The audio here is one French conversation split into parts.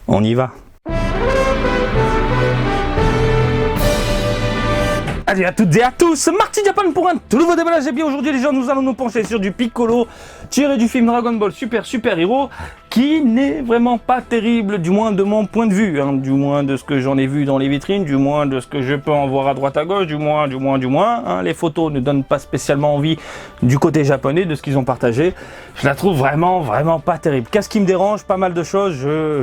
On y va. Allez à toutes et à tous, Marty Japan pour un tout nouveau déballage. Et bien aujourd'hui les gens, nous allons nous pencher sur du Piccolo tiré du film Dragon Ball Super Super Hero, qui n'est vraiment pas terrible, du moins de mon point de vue, hein, du moins de ce que j'en ai vu dans les vitrines, du moins de ce que je peux en voir à droite à gauche, du moins, hein, les photos ne donnent pas spécialement envie du côté japonais de ce qu'ils ont partagé. Je la trouve vraiment pas terrible. Qu'est-ce qui me dérange? Pas mal de choses,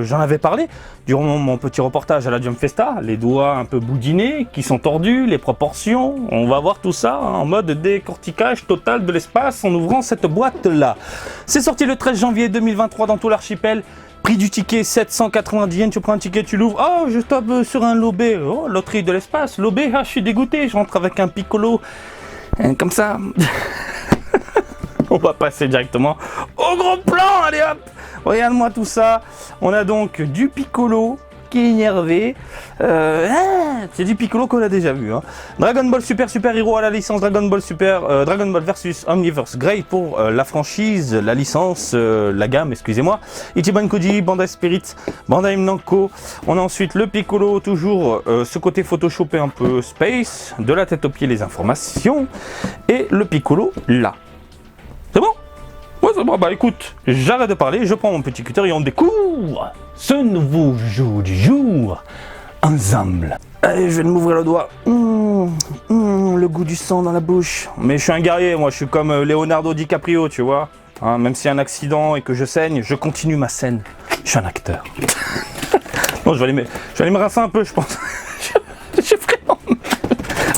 j'en avais parlé durant mon petit reportage à la Jump Festa, les doigts un peu boudinés, qui sont tordus, les proportions, on va voir tout ça hein, en mode décortiquage total de l'espace en ouvrant cette boîte-là. C'est sorti le 13 janvier 2023 dans tout l'archipel. Prix du ticket 790 yens, tu prends un ticket, tu l'ouvres. Oh, je tape sur un lobé. Oh, loterie de l'espace, lobé, ah, je suis dégoûté, je rentre avec un Piccolo. Comme ça. On va passer directement au gros plan, allez hop. Regarde-moi tout ça. On a donc du Piccolo qui est énervé. C'est du Piccolo qu'on a déjà vu. Hein. Dragon Ball Super Super Hero à la licence Dragon Ball Super, Dragon Ball versus Omniverse Grey pour la franchise, la licence, la gamme, excusez-moi. Ichiban Koji, Bandai Spirit, Bandai Namco. On a ensuite le Piccolo, toujours ce côté photoshopé un peu space, de la tête aux pieds les informations. Et le Piccolo là. C'est bon? Ouais, c'est bon. Bah écoute, j'arrête de parler, je prends mon petit cutter et on découvre ce nouveau jeu du jour ensemble. Allez, je vais m'ouvrir le doigt. Le goût du sang dans la bouche. Mais je suis un guerrier, moi, je suis comme Leonardo DiCaprio, tu vois. Hein, même s'il y a un accident et que je saigne, je continue ma scène. Je suis un acteur. Bon, je vais aller me rincer un peu, je pense. J'ai vraiment...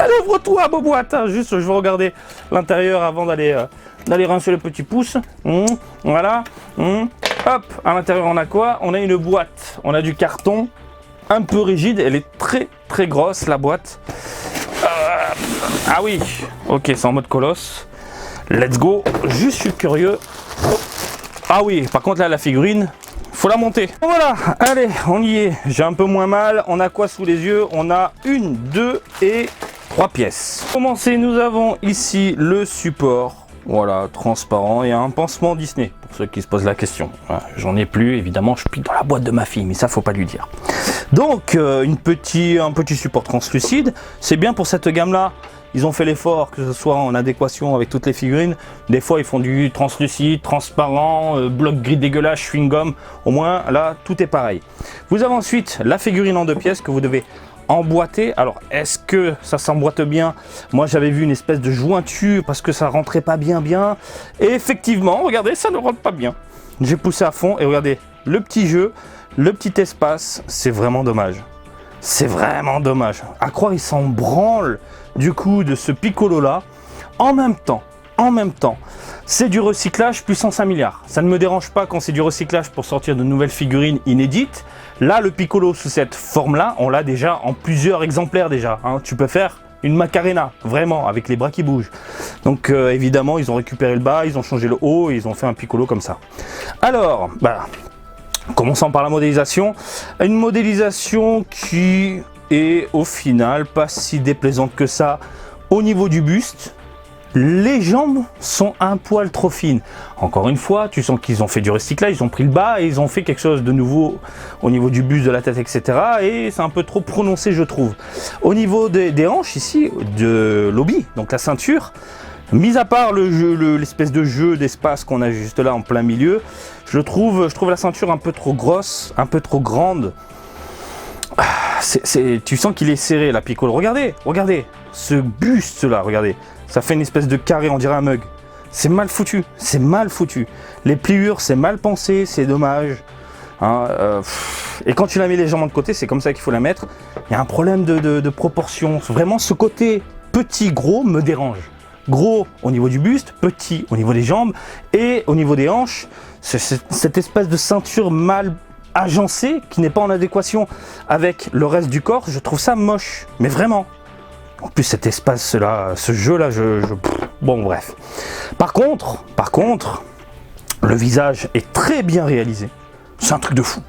Allez, ouvre-toi, boboite. Hein, juste, je vais regarder l'intérieur avant d'aller rincer le petit pouce. Voilà. Hop, à l'intérieur on a quoi? On a une boîte, on a du carton un peu rigide, elle est très grosse la boîte. Ah oui, ok, c'est en mode colosse. Let's go, juste je suis curieux. Ah oui, par contre là la figurine, faut la monter. Voilà, allez, on y est. J'ai un peu moins mal. On a quoi sous les yeux? On a 1, 2 et 3 pièces. Pour commencer, nous avons ici le support. Voilà, transparent et un pansement Disney, pour ceux qui se posent la question. Voilà, j'en ai plus, évidemment, je pique dans la boîte de ma fille, mais ça, faut pas lui dire. Donc, un petit support translucide, c'est bien pour cette gamme-là. Ils ont fait l'effort, que ce soit en adéquation avec toutes les figurines. Des fois, ils font du translucide, transparent, bloc gris dégueulasse, chewing-gum. Au moins, là, tout est pareil. Vous avez ensuite la figurine en 2 pièces que vous devez emboîté. Alors est-ce que ça s'emboîte bien? Moi j'avais vu une espèce de jointure parce que ça rentrait pas bien et effectivement regardez, ça ne rentre pas bien. J'ai poussé à fond et regardez le petit jeu, le petit espace, c'est vraiment dommage. C'est vraiment dommage. À croire il s'en branle du coup de ce Piccolo là. En même temps, c'est du recyclage puissance 1 milliard. Ça ne me dérange pas quand c'est du recyclage pour sortir de nouvelles figurines inédites. Là, le Piccolo sous cette forme-là, on l'a déjà en plusieurs exemplaires déjà. Hein. Tu peux faire une Macarena, vraiment, avec les bras qui bougent. Donc évidemment, ils ont récupéré le bas, ils ont changé le haut et ils ont fait un Piccolo comme ça. Alors, commençons par la modélisation. Une modélisation qui est au final pas si déplaisante que ça au niveau du buste. Les jambes sont un poil trop fines. Encore une fois, tu sens qu'ils ont fait du recyclage, ils ont pris le bas et ils ont fait quelque chose de nouveau au niveau du buste, de la tête, etc. Et c'est un peu trop prononcé, je trouve. Au niveau des hanches ici, de l'obi, donc la ceinture, mis à part l'espèce de jeu d'espace qu'on a juste là en plein milieu, je trouve la ceinture un peu trop grosse, un peu trop grande. Tu sens qu'il est serré, la Piccolo. Regardez, ce buste là, regardez. Ça fait une espèce de carré, on dirait un mug. C'est mal foutu, c'est mal foutu. Les pliures, c'est mal pensé, c'est dommage. Hein, et quand tu la mets légèrement de côté, c'est comme ça qu'il faut la mettre. Il y a un problème de proportion. Vraiment, ce côté petit-gros me dérange. Gros au niveau du buste, petit au niveau des jambes et au niveau des hanches. Cette espèce de ceinture mal agencée qui n'est pas en adéquation avec le reste du corps, je trouve ça moche. Mais vraiment. En plus cet espace-là, ce jeu-là, bon bref. Par contre, le visage est très bien réalisé. C'est un truc de fou.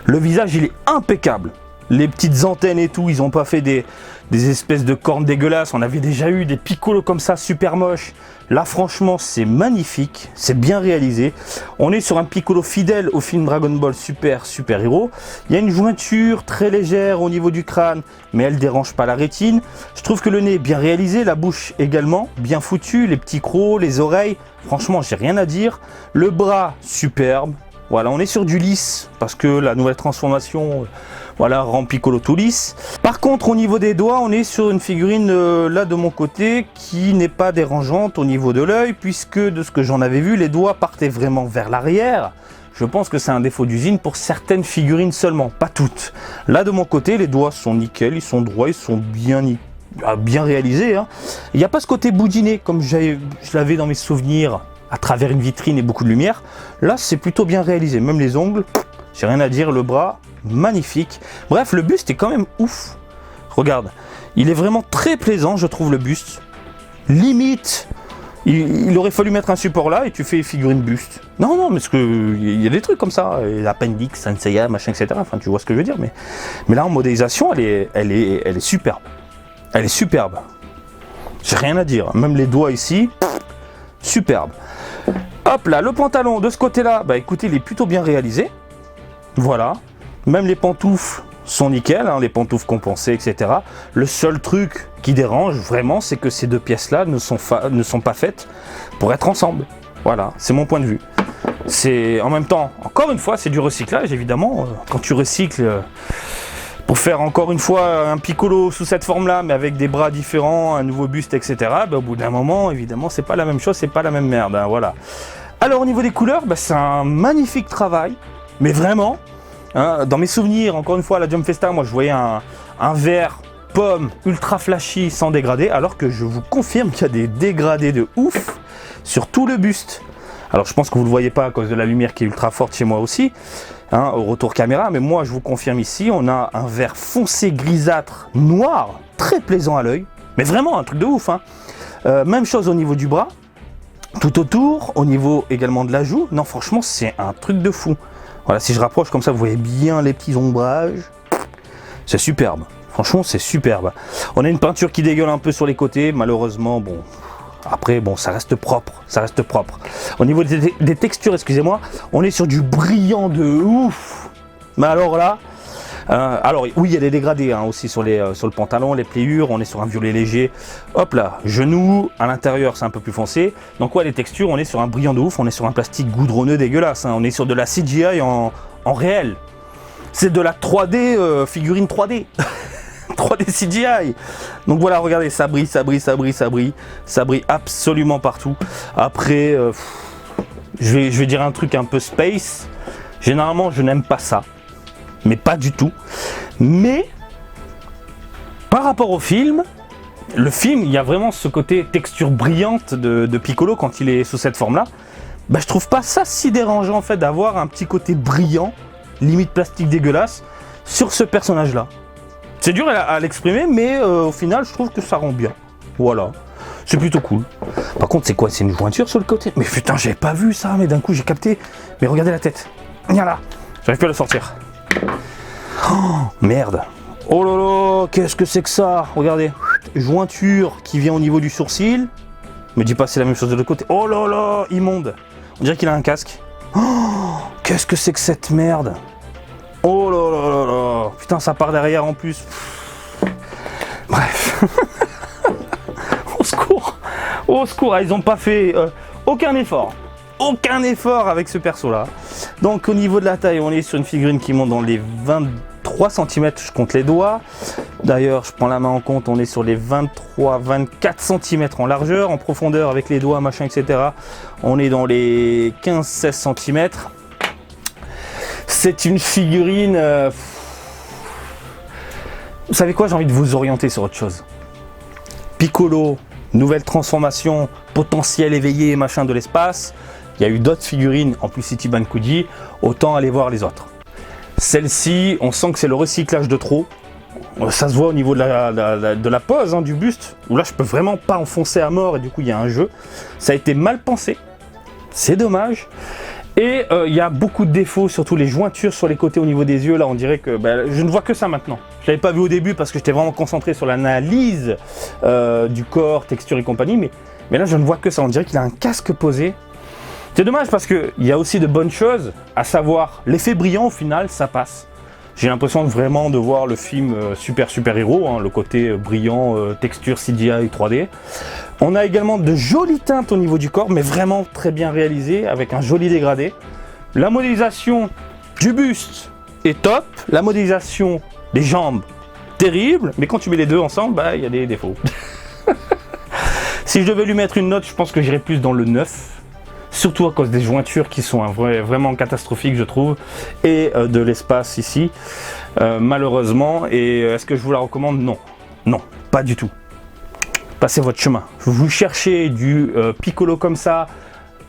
Le visage, il est impeccable. Les petites antennes et tout, ils ont pas fait des espèces de cornes dégueulasses. On avait déjà eu des Piccolo comme ça, super moches. Là, franchement, c'est magnifique. C'est bien réalisé. On est sur un Piccolo fidèle au film Dragon Ball Super Super Hero. Il y a une jointure très légère au niveau du crâne, mais elle dérange pas la rétine. Je trouve que le nez est bien réalisé, la bouche également, bien foutue, les petits crocs, les oreilles. Franchement, j'ai rien à dire. Le bras, superbe. Voilà, on est sur du lisse, parce que la nouvelle transformation... Voilà, rend Piccolo tout lisse. Par contre, au niveau des doigts, on est sur une figurine, là de mon côté, qui n'est pas dérangeante au niveau de l'œil, puisque de ce que j'en avais vu, les doigts partaient vraiment vers l'arrière. Je pense que c'est un défaut d'usine pour certaines figurines seulement, pas toutes. Là de mon côté, les doigts sont nickel, ils sont droits, ils sont bien réalisés. Hein. Il n'y a pas ce côté boudiné, comme je l'avais dans mes souvenirs, à travers une vitrine et beaucoup de lumière. Là, c'est plutôt bien réalisé, même les ongles, j'ai rien à dire, le bras... magnifique. Bref, le buste est quand même ouf. Regarde, il est vraiment très plaisant, je trouve, le buste. Limite, il aurait fallu mettre un support là et tu fais figurine buste. Non, non, mais parce que il y a des trucs comme ça, l'appendix, Senseiya, machin, etc. Enfin, tu vois ce que je veux dire. Mais là, en modélisation, elle est superbe. Elle est superbe. J'ai rien à dire. Même les doigts ici, superbe. Hop là, le pantalon de ce côté-là, bah écoutez, il est plutôt bien réalisé. Voilà. Même les pantoufles sont nickel, hein, les pantoufles compensées, etc. Le seul truc qui dérange vraiment, c'est que ces deux pièces-là ne sont pas faites pour être ensemble. Voilà, c'est mon point de vue. C'est en même temps, encore une fois, c'est du recyclage, évidemment. Quand tu recycles pour faire encore une fois un Piccolo sous cette forme-là, mais avec des bras différents, un nouveau buste, etc. Bah, au bout d'un moment, évidemment, c'est pas la même chose, c'est pas la même merde. Hein, voilà. Alors au niveau des couleurs, bah, c'est un magnifique travail, mais vraiment. Hein, dans mes souvenirs, encore une fois, à la Jump Festa, moi je voyais un vert pomme ultra flashy sans dégradé, alors que je vous confirme qu'il y a des dégradés de ouf sur tout le buste. Alors je pense que vous ne le voyez pas à cause de la lumière qui est ultra forte chez moi aussi, hein, au retour caméra, mais moi je vous confirme ici, on a un vert foncé grisâtre noir, très plaisant à l'œil, mais vraiment un truc de ouf. Hein. Même chose au niveau du bras, tout autour, au niveau également de la joue, non franchement c'est un truc de fou. Voilà, si je rapproche comme ça, vous voyez bien les petits ombrages. C'est superbe. Franchement, c'est superbe. On a une peinture qui dégueule un peu sur les côtés. Malheureusement, bon... Après, bon, ça reste propre. Ça reste propre. Au niveau des textures, excusez-moi, on est sur du brillant de ouf. Mais alors là... alors oui, il y a des dégradés hein, aussi sur le pantalon, les pliures, on est sur un violet léger. Hop là, genou, à l'intérieur c'est un peu plus foncé. Donc ouais, les textures, on est sur un brillant de ouf, on est sur un plastique goudronneux dégueulasse. Hein, on est sur de la CGI en réel. C'est de la 3D, figurine 3D. 3D CGI. Donc voilà, regardez, ça brille, ça brille, ça brille, ça brille. Ça brille absolument partout. Après, je vais dire un truc un peu space. Généralement, je n'aime pas ça. Mais pas du tout. Mais par rapport au film, le film, il y a vraiment ce côté texture brillante de Piccolo quand il est sous cette forme-là. Bah, je trouve pas ça si dérangeant en fait d'avoir un petit côté brillant, limite plastique dégueulasse, sur ce personnage-là. C'est dur à l'exprimer, mais au final, je trouve que ça rend bien. Voilà. C'est plutôt cool. Par contre, c'est quoi? C'est une jointure sur le côté? Mais putain, j'avais pas vu ça, mais d'un coup, j'ai capté. Mais regardez la tête. Viens là. J'arrive plus à le sortir. Oh, merde. Oh là là, qu'est-ce que c'est que ça? Regardez. Jointure qui vient au niveau du sourcil. Me dis pas c'est la même chose de l'autre côté. Oh là là, immonde. On dirait qu'il a un casque. Oh, qu'est-ce que c'est que cette merde? Oh là là là là. Putain, ça part derrière en plus. Bref. Au secours. Au secours, ils ont pas fait aucun effort. Aucun effort avec ce perso là. Donc au niveau de la taille, on est sur une figurine qui monte dans les 23 cm, je compte les doigts. D'ailleurs, je prends la main en compte, on est sur les 23-24 cm en largeur, en profondeur avec les doigts, machin, etc. On est dans les 15-16 cm. C'est une figurine... Vous savez quoi, j'ai envie de vous orienter sur autre chose. Piccolo, nouvelle transformation, potentiel éveillé, machin de l'espace. Il y a eu d'autres figurines, en plus Ichiban Kuji, autant aller voir les autres. Celle-ci, on sent que c'est le recyclage de trop. Ça se voit au niveau de la pose hein, du buste, où là je peux vraiment pas enfoncer à mort et du coup il y a un jeu. Ça a été mal pensé, c'est dommage. Et il y a beaucoup de défauts, surtout les jointures sur les côtés au niveau des yeux. Là, on dirait que je ne vois que ça maintenant. Je l'avais pas vu au début parce que j'étais vraiment concentré sur l'analyse du corps, texture et compagnie. Mais là, je ne vois que ça. On dirait qu'il a un casque posé. C'est dommage parce qu'il y a aussi de bonnes choses, à savoir l'effet brillant au final, ça passe. J'ai l'impression vraiment de voir le film super héros, hein, le côté brillant, texture CGI 3D. On a également de jolies teintes au niveau du corps, mais vraiment très bien réalisées, avec un joli dégradé. La modélisation du buste est top, la modélisation des jambes, terrible, mais quand tu mets les deux ensemble, il y a des défauts. Si je devais lui mettre une note, je pense que j'irais plus dans le 9. Surtout à cause des jointures qui sont vraiment catastrophiques, je trouve, et de l'espace ici, malheureusement. Et est-ce que je vous la recommande? Non, non, pas du tout. Passez votre chemin. Vous cherchez du Piccolo comme ça,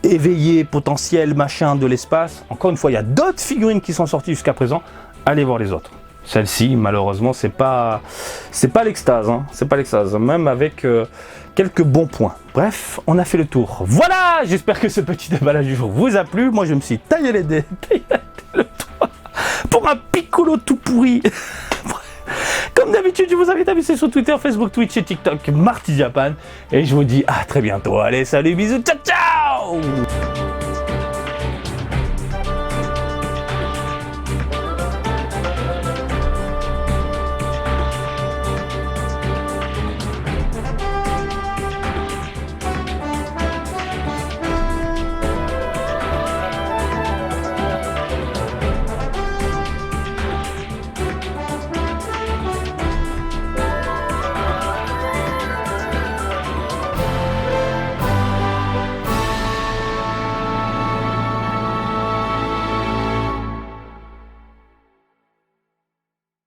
éveillé, potentiel, machin, de l'espace. Encore une fois, il y a d'autres figurines qui sont sorties jusqu'à présent. Allez voir les autres. Celle-ci, malheureusement, c'est pas l'extase, hein. C'est pas l'extase, même avec quelques bons points. Bref, on a fait le tour. Voilà, j'espère que ce petit déballage du jour vous a plu. Moi, je me suis taillé le doigt pour un Piccolo tout pourri. Comme d'habitude, je vous invite à me suivre sur Twitter, Facebook, Twitch et TikTok, Marty Japan. Et je vous dis à très bientôt. Allez, salut, bisous, ciao, ciao!